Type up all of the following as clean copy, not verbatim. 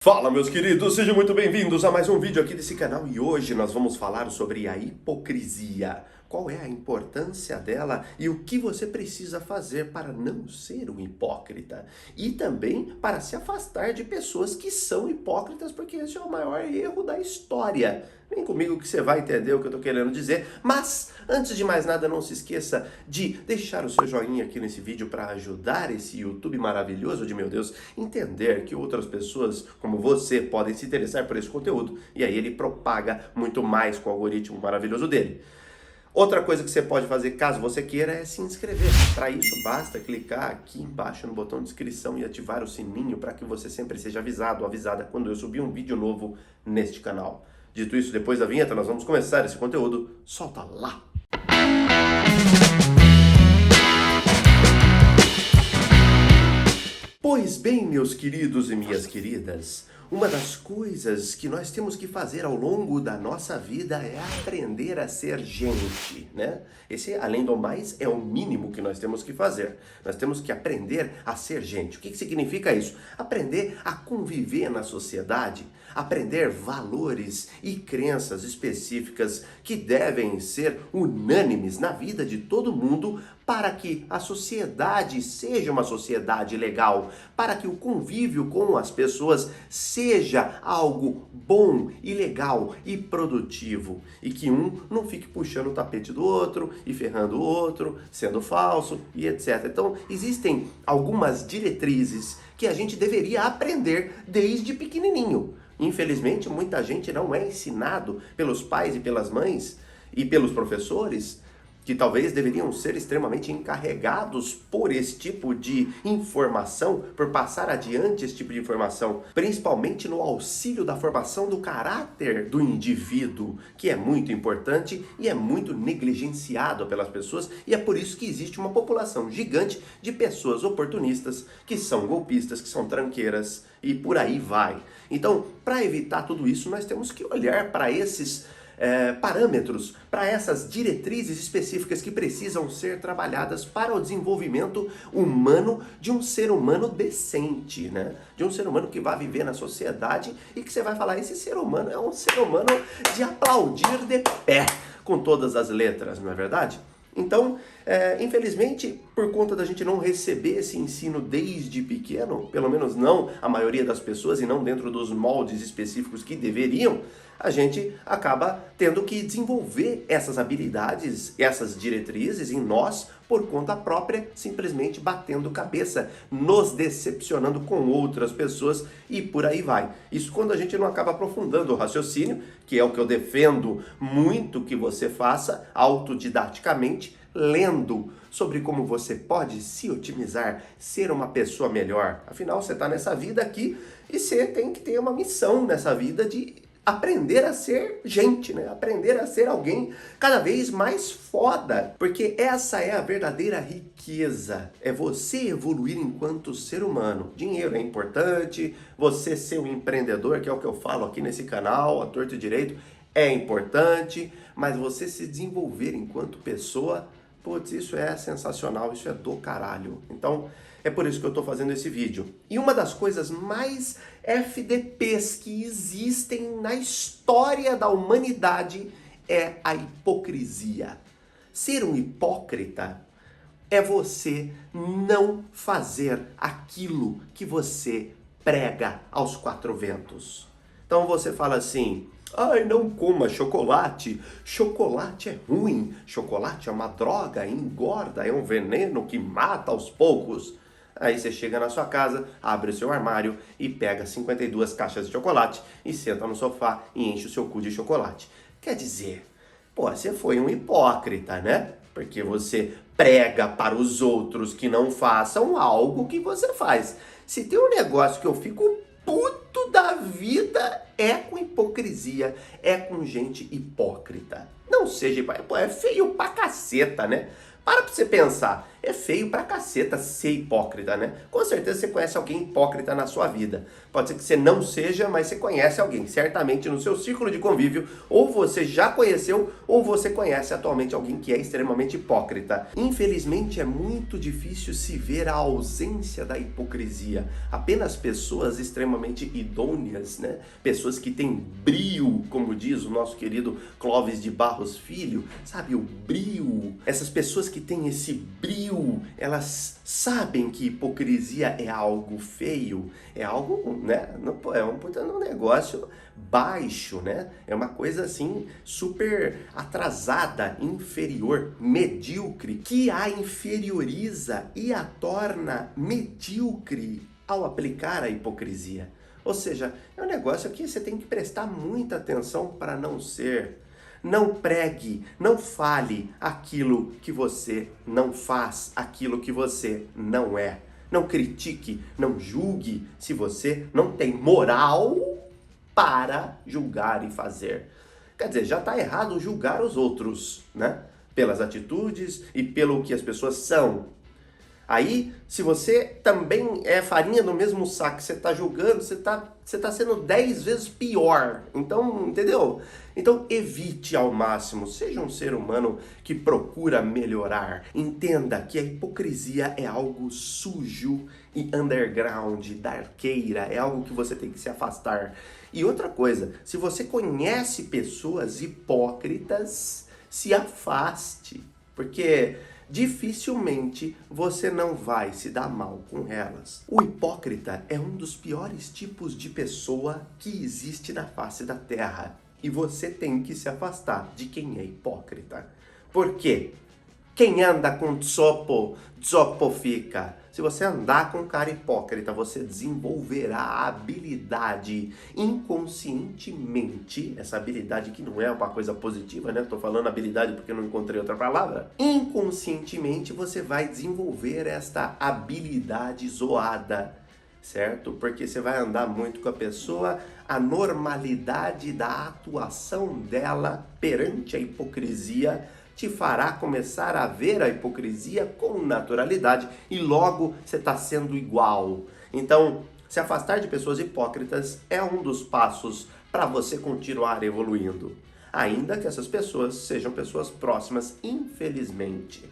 Fala, meus queridos, sejam muito bem-vindos a mais um vídeo aqui desse canal e hoje nós vamos falar sobre a hipocrisia. Qual é a importância dela e o que você precisa fazer para não ser um hipócrita e também para se afastar de pessoas que são hipócritas, porque esse é o maior erro da história. Vem comigo que você vai entender o que eu estou querendo dizer, mas antes de mais nada não se esqueça de deixar o seu joinha aqui nesse vídeo para ajudar esse YouTube maravilhoso de meu Deus entender que outras pessoas como você podem se interessar por esse conteúdo e aí ele propaga muito mais com o algoritmo maravilhoso dele. Outra coisa que você pode fazer, caso você queira, é se inscrever. Para isso, basta clicar aqui embaixo no botão de inscrição e ativar o sininho para que você sempre seja avisado ou avisada quando eu subir um vídeo novo neste canal. Dito isso, depois da vinheta, nós vamos começar esse conteúdo. Solta lá! Pois bem, meus queridos e minhas queridas, uma das coisas que nós temos que fazer ao longo da nossa vida é aprender a ser gente, né? Esse, além do mais, é o mínimo que nós temos que fazer. Nós temos que aprender a ser gente. O que significa isso? Aprender a conviver na sociedade, aprender valores e crenças específicas que devem ser unânimes na vida de todo mundo para que a sociedade seja uma sociedade legal, para que o convívio com as pessoas seja algo bom e legal e produtivo e que um não fique puxando o tapete do outro e ferrando o outro, sendo falso e etc. Então, existem algumas diretrizes que a gente deveria aprender desde pequenininho. Infelizmente, muita gente não é ensinado pelos pais e pelas mães e pelos professores que talvez deveriam ser extremamente encarregados por esse tipo de informação, por passar adiante esse tipo de informação, principalmente no auxílio da formação do caráter do indivíduo, que é muito importante e é muito negligenciado pelas pessoas, e é por isso que existe uma população gigante de pessoas oportunistas, que são golpistas, que são tranqueiras, e por aí vai. Então, para evitar tudo isso, nós temos que olhar para esses parâmetros, para essas diretrizes específicas que precisam ser trabalhadas para o desenvolvimento humano de um ser humano decente, né? De um ser humano que vai viver na sociedade e que você vai falar, esse ser humano é um ser humano de aplaudir de pé, com todas as letras, não é verdade? Então, infelizmente, por conta da gente não receber esse ensino desde pequeno, pelo menos não a maioria das pessoas e não dentro dos moldes específicos que deveriam, a gente acaba tendo que desenvolver essas habilidades, essas diretrizes em nós por conta própria, simplesmente batendo cabeça, nos decepcionando com outras pessoas e por aí vai. Isso quando a gente não acaba aprofundando o raciocínio, que é o que eu defendo muito que você faça autodidaticamente, lendo sobre como você pode se otimizar, ser uma pessoa melhor. Afinal, você está nessa vida aqui e você tem que ter uma missão nessa vida de aprender a ser gente, né? Aprender a ser alguém cada vez mais foda. Porque essa é a verdadeira riqueza. É você evoluir enquanto ser humano. Dinheiro é importante, você ser um empreendedor, que é o que eu falo aqui nesse canal, a torto e direito, é importante, mas você se desenvolver enquanto pessoa, putz, isso é sensacional, isso é do caralho. Então, é por isso que eu estou fazendo esse vídeo. E uma das coisas mais FDPs que existem na história da humanidade é a hipocrisia. Ser um hipócrita é você não fazer aquilo que você prega aos quatro ventos. Então você fala assim, ai, não coma chocolate, chocolate é ruim, chocolate é uma droga, engorda, é um veneno que mata aos poucos. Aí você chega na sua casa, abre o seu armário e pega 52 caixas de chocolate e senta no sofá e enche o seu cu de chocolate. Quer dizer, pô, você foi um hipócrita, né? Porque você prega para os outros que não façam algo que você faz. Se tem um negócio que eu fico puto da vida é com hipocrisia, é com gente hipócrita. Não seja hipócrita, pô, é feio pra caceta, né? Para você pensar, É feio pra caceta ser hipócrita, né? Com certeza você conhece alguém hipócrita na sua vida. Pode ser que você não seja, mas você conhece alguém. Certamente no seu círculo de convívio, ou você já conheceu, ou você conhece atualmente alguém que é extremamente hipócrita. Infelizmente é muito difícil se ver a ausência da hipocrisia. Apenas pessoas extremamente idôneas, né? Pessoas que têm brio, como diz o nosso querido Clóvis de Barros Filho, sabe, o brio. Essas pessoas que têm esse brio, elas sabem que hipocrisia é algo feio, é algo, né, é um negócio baixo, né? É uma coisa assim super atrasada, inferior, medíocre, que a inferioriza e a torna medíocre ao aplicar a hipocrisia. Ou seja, é um negócio que você tem que prestar muita atenção para não ser. Não pregue, não fale aquilo que você não faz, aquilo que você não é. Não critique, não julgue se você não tem moral para julgar e fazer. Quer dizer, já está errado julgar os outros, né? Pelas atitudes e pelo que as pessoas são. Aí, se você também é farinha no mesmo saco que você está julgando, você tá sendo 10 vezes pior. Então, entendeu? Então, evite ao máximo. Seja um ser humano que procura melhorar. Entenda que a hipocrisia é algo sujo e underground, da arqueira. É algo que você tem que se afastar. E outra coisa, se você conhece pessoas hipócritas, se afaste. Porque dificilmente você não vai se dar mal com elas. O hipócrita é um dos piores tipos de pessoa que existe na face da Terra. E você tem que se afastar de quem é hipócrita. Por quê? Quem anda com tsopo, tsopo fica. Se você andar com um cara hipócrita, você desenvolverá a habilidade inconscientemente, essa habilidade que não é uma coisa positiva, né? Tô falando habilidade porque não encontrei outra palavra. Inconscientemente você vai desenvolver esta habilidade zoada, certo? Porque você vai andar muito com a pessoa, a normalidade da atuação dela perante a hipocrisia te fará começar a ver a hipocrisia com naturalidade e logo você está sendo igual. Então, se afastar de pessoas hipócritas é um dos passos para você continuar evoluindo. Ainda que essas pessoas sejam pessoas próximas, infelizmente,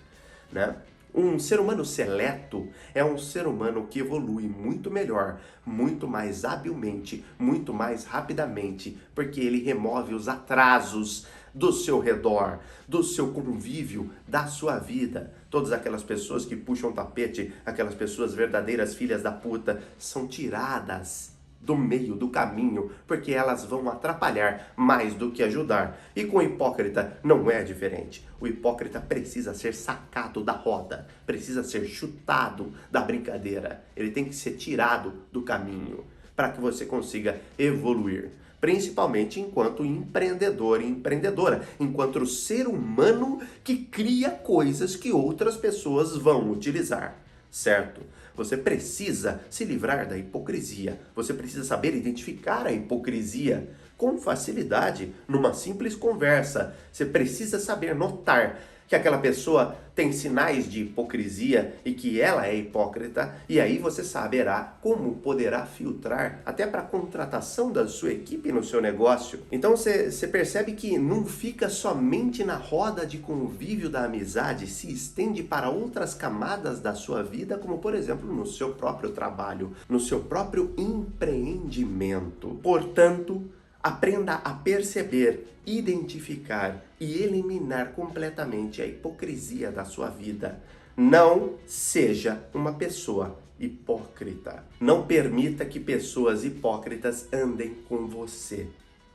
né? Um ser humano seleto é um ser humano que evolui muito melhor, muito mais habilmente, muito mais rapidamente, porque ele remove os atrasos do seu redor, do seu convívio, da sua vida. Todas aquelas pessoas que puxam tapete, aquelas pessoas verdadeiras filhas da puta, são tiradas do meio do caminho, porque elas vão atrapalhar mais do que ajudar. E com o hipócrita não é diferente. O hipócrita precisa ser sacado da roda, precisa ser chutado da brincadeira. Ele tem que ser tirado do caminho para que você consiga evoluir. Principalmente enquanto empreendedor e empreendedora, enquanto ser humano que cria coisas que outras pessoas vão utilizar, certo? Você precisa se livrar da hipocrisia, você precisa saber identificar a hipocrisia com facilidade numa simples conversa. Você precisa saber notar que aquela pessoa tem sinais de hipocrisia e que ela é hipócrita, e aí você saberá como poderá filtrar até para a contratação da sua equipe no seu negócio. Então você percebe que não fica somente na roda de convívio da amizade, se estende para outras camadas da sua vida, como por exemplo no seu próprio trabalho, no seu próprio empreendimento. Portanto, aprenda a perceber, identificar e eliminar completamente a hipocrisia da sua vida. Não seja uma pessoa hipócrita. Não permita que pessoas hipócritas andem com você.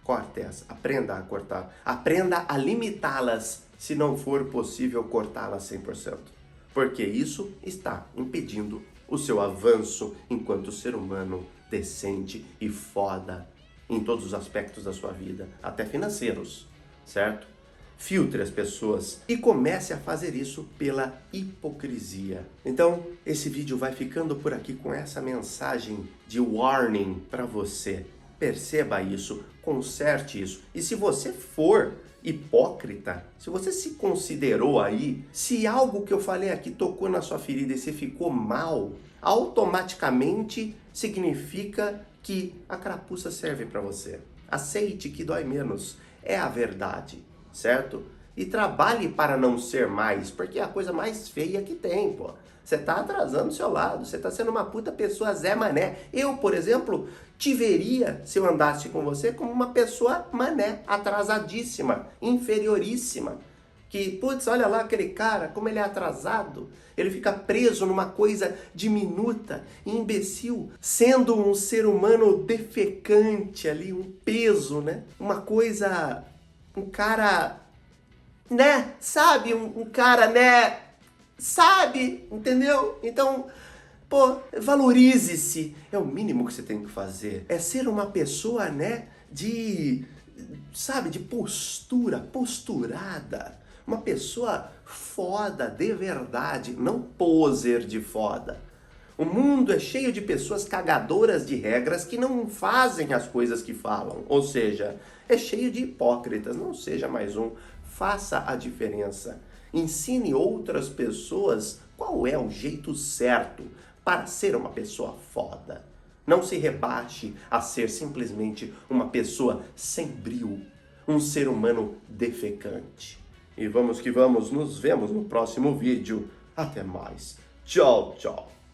Corte essa. Aprenda a cortar. Aprenda a limitá-las, se não for possível cortá-las 100%. Porque isso está impedindo o seu avanço enquanto ser humano decente e foda em todos os aspectos da sua vida, até financeiros, certo? Filtre as pessoas e comece a fazer isso pela hipocrisia. Então, esse vídeo vai ficando por aqui com essa mensagem de warning para você. Perceba isso, conserte isso. E se você for hipócrita, se você se considerou aí, se algo que eu falei aqui tocou na sua ferida e você ficou mal, automaticamente significa que a carapuça serve para você. Aceite que dói menos. É a verdade, certo? E trabalhe para não ser mais, porque é a coisa mais feia que tem, pô. Você tá atrasando o seu lado, você tá sendo uma puta pessoa Zé Mané. Eu, por exemplo, te veria, se eu andasse com você, como uma pessoa mané, atrasadíssima, inferioríssima. Que, putz, olha lá aquele cara, como ele é atrasado. Ele fica preso numa coisa diminuta, imbecil, sendo um ser humano defecante ali, um peso, né? Uma coisa, um cara, né? Sabe? Um cara, né? Sabe? Entendeu? Então, pô, valorize-se. É o mínimo que você tem que fazer. É ser uma pessoa, né? Sabe? De posturada. Uma pessoa foda de verdade, não poser de foda. O mundo é cheio de pessoas cagadoras de regras que não fazem as coisas que falam. Ou seja, é cheio de hipócritas. Não seja mais um. Faça a diferença. Ensine outras pessoas qual é o jeito certo para ser uma pessoa foda. Não se rebaixe a ser simplesmente uma pessoa sem brio, um ser humano defecante. E vamos que vamos, nos vemos no próximo vídeo. Até mais. Tchau, tchau.